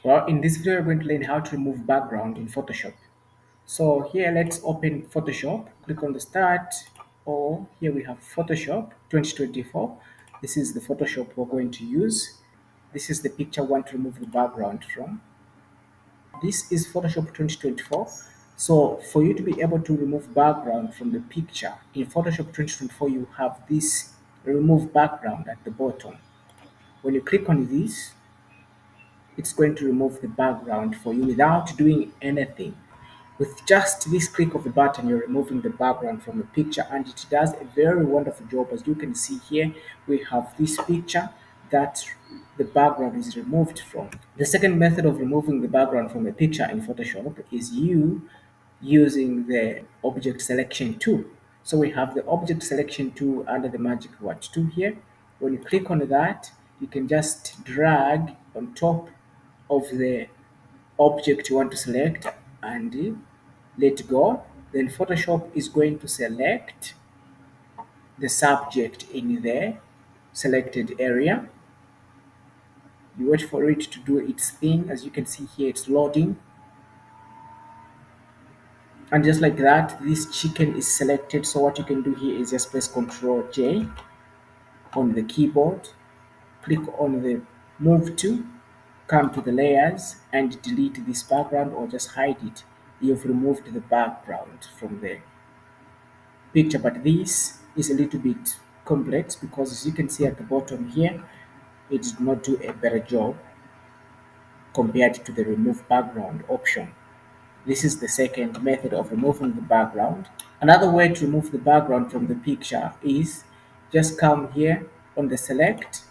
Well, in this video, we're going to learn how to remove background in Photoshop. So here, let's open Photoshop. Click on the Start, or here we have Photoshop 2024. This is the Photoshop we're going to use. This is the picture we want to remove the background from. This is Photoshop 2024. So for you to be able to remove background from the picture in Photoshop 2024, you have this remove background at the bottom. When you click on this, it's going to remove the background for you without doing anything. With just this click of the button, you're removing the background from the picture, and it does a very wonderful job. As you can see here, we have this picture that the background is removed from. The second method of removing the background from a picture in Photoshop is you using the object selection tool. So we have the object selection tool under the magic word tool here. When you click on that, you can just drag on top of the object you want to select and let go. Then Photoshop is going to select the subject in the selected area. You wait for it to do its thing. As you can see here, it's loading. And just like that, this chicken is selected. So what you can do here is just press Ctrl J on the keyboard, click on the move tool, come to the layers and delete this background or just hide it. You've removed the background from the picture, but this is a little bit complex because as you can see at the bottom here, it did not do a better job compared to the remove background option. This is the second method of removing the background. Another way to remove the background from the picture is just come here on the select,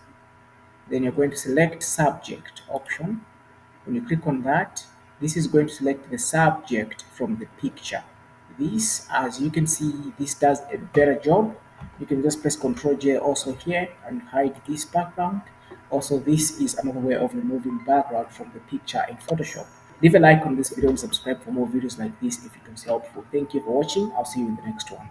then you're going to select subject option. When you click on that, this is going to select the subject from the picture. This, as you can see, this does a better job. You can just press Ctrl J also here and hide this background. Also, this is another way of removing background from the picture in Photoshop. Leave a like on this video and subscribe for more videos like this if it was helpful. Thank you for watching. I'll see you in the next one.